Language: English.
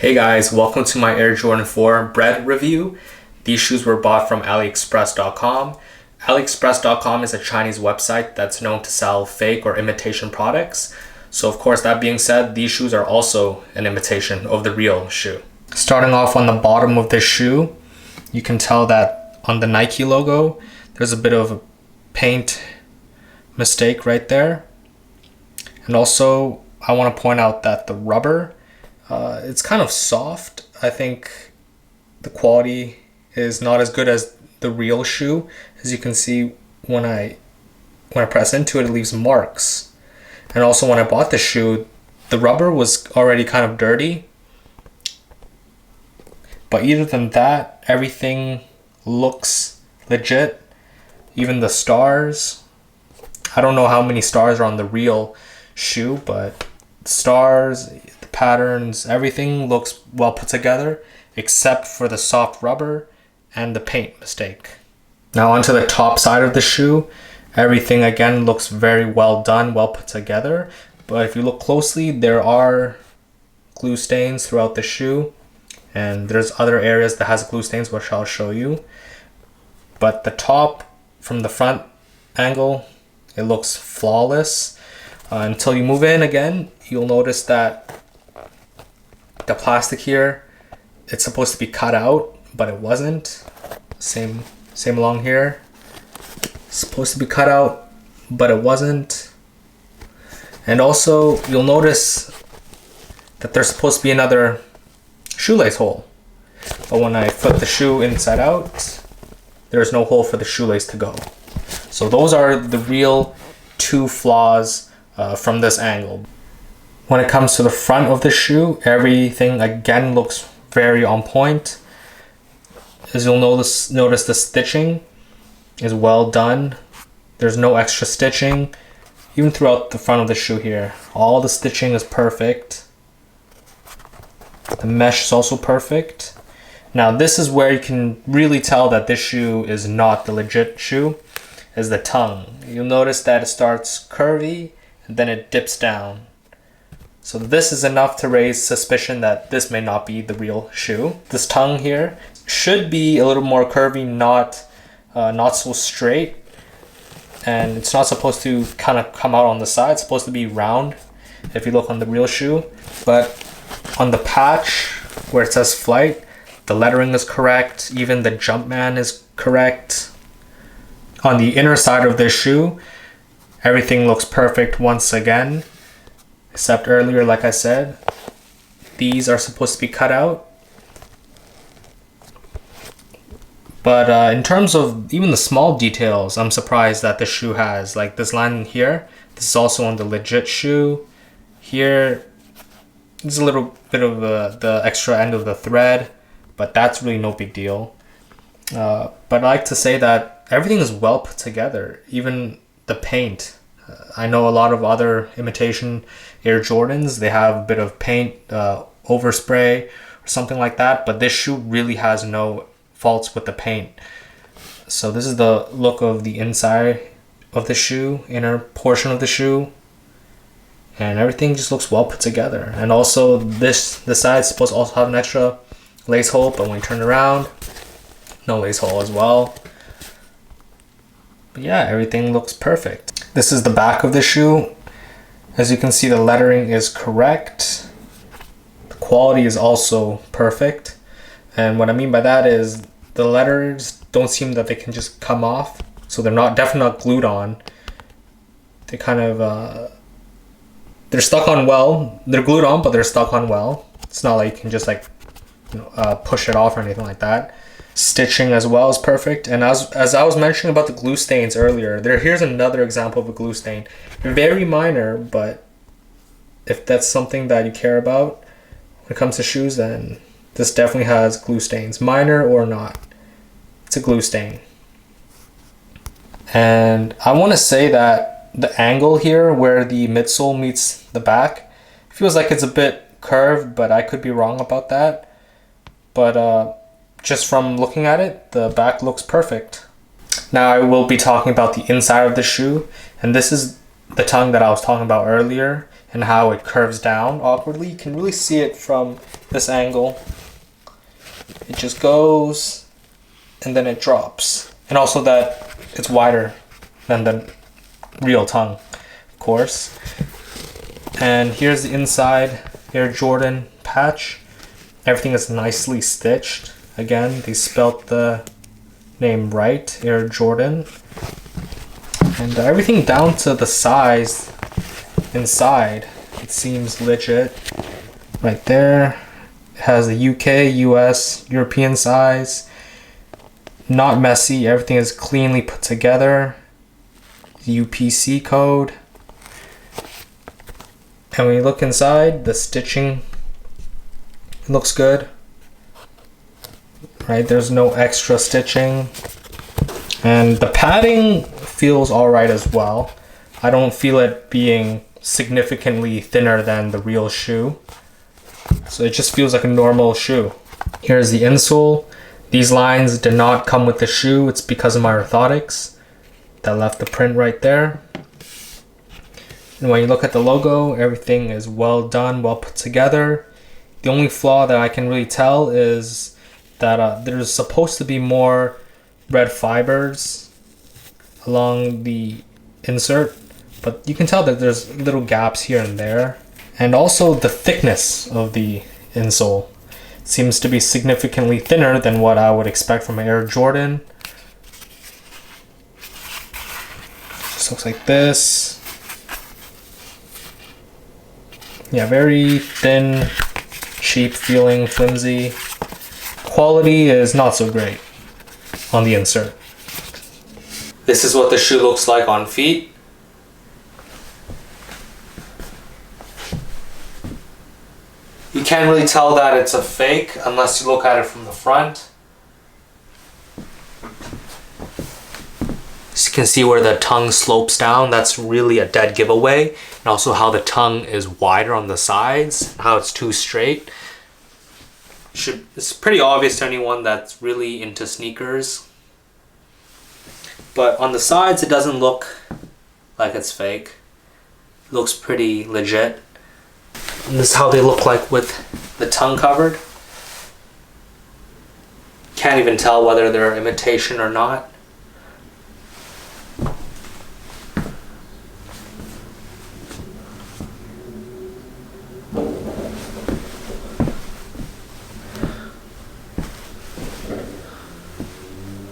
Hey guys, welcome to my Air Jordan 4 Bred review. These shoes were bought from AliExpress.com. AliExpress.com is a Chinese website that's known to sell fake or imitation products. So of course, that being said, these shoes are also an imitation of the real shoe. Starting off on the bottom of this shoe, you can tell that on the Nike logo, there's a bit of a paint mistake right there. And also, I want to point out that the rubber, it's kind of soft. I think the quality is not as good as the real shoe. As you can see, when I press into it, it leaves marks. And also when I bought the shoe, the rubber was already kind of dirty. But other than that, everything looks legit. Even the stars. I don't know how many stars are on the real shoe, but stars, the patterns, everything looks well put together except for the soft rubber and the paint mistake. Now onto the top side of the shoe, everything again looks very well done, well put together, but if you look closely, there are glue stains throughout the shoe, and there's other areas that has glue stains, which I'll show you. But the top from the front angle, it looks flawless. Until you move in again, you'll notice that the plastic here, it's supposed to be cut out, but it wasn't. Same along here. It's supposed to be cut out, but it wasn't. And also, you'll notice that there's supposed to be another shoelace hole. But when I flip the shoe inside out, there's no hole for the shoelace to go. So those are the real two flaws from this angle. When it comes to the front of the shoe, everything again looks very on point. As you'll notice the stitching is well done. There's no extra stitching, even throughout the front of the shoe here. All the stitching is perfect. The mesh is also perfect. Now this is where you can really tell that this shoe is not the legit shoe, is the tongue. You'll notice that it starts curvy and then it dips down. So this is enough to raise suspicion that this may not be the real shoe. This tongue here should be a little more curvy, not so straight. And it's not supposed to kind of come out on the side. It's supposed to be round if you look on the real shoe. But on the patch where it says Flight, the lettering is correct. Even the Jumpman is correct. On the inner side of this shoe, everything looks perfect once again. Except earlier, like I said, these are supposed to be cut out. But in terms of even the small details, I'm surprised that the shoe has, like this line here, this is also on the legit shoe. Here, there's a little bit of the extra end of the thread, but that's really no big deal. But I like to say that everything is well put together, even the paint. I know a lot of other imitation Air Jordans, they have a bit of paint overspray or something like that, but this shoe really has no faults with the paint. So this is the look of the inside of the shoe, inner portion of the shoe, and everything just looks well put together. And also the side is supposed to also have an extra lace hole, but when you turn around, no lace hole as well. But yeah, everything looks perfect. This is the back of the shoe. As you can see, the lettering is correct. The quality is also perfect. And what I mean by that is the letters don't seem that they can just come off. So they're definitely not glued on. They kind of, they're stuck on well. They're glued on, but they're stuck on well. It's not like you can just push it off or anything like that. Stitching as well is perfect. And as I was mentioning about the glue stains earlier, here's another example of a glue stain. Very minor, but if that's something that you care about when it comes to shoes, then this definitely has glue stains. Minor or not, it's a glue stain. And I want to say that the angle here where the midsole meets the back feels like it's a bit curved, but I could be wrong about that. But just from looking at it, the back looks perfect. Now I will be talking about the inside of the shoe, and this is the tongue that I was talking about earlier and how it curves down awkwardly. You can really see it from this angle. It just goes and then it drops. And also that it's wider than the real tongue, of course. And here's the inside Air Jordan patch. Everything is nicely stitched. Again, they spelt the name right, Air Jordan. And everything down to the size inside, it seems legit. Right there, it has the UK, US, European size. Not messy, everything is cleanly put together. UPC code. And when you look inside, the stitching looks good. Right, there's no extra stitching. And the padding feels alright as well. I don't feel it being significantly thinner than the real shoe. So it just feels like a normal shoe. Here's the insole. These lines did not come with the shoe. It's because of my orthotics that left the print right there. And when you look at the logo, everything is well done, well put together. The only flaw that I can really tell is that there's supposed to be more red fibers along the insert, but you can tell that there's little gaps here and there. And also the thickness of the insole seems to be significantly thinner than what I would expect from an Air Jordan. Just looks like this. Yeah, very thin, cheap feeling, flimsy. Quality is not so great on the insert. This is what the shoe looks like on feet. You can't really tell that it's a fake unless you look at it from the front. As you can see where the tongue slopes down, that's really a dead giveaway. And also how the tongue is wider on the sides, how it's too straight. It's pretty obvious to anyone that's really into sneakers. But on the sides, it doesn't look like it's fake. It looks pretty legit. And this is how they look like with the tongue covered. Can't even tell whether they're imitation or not.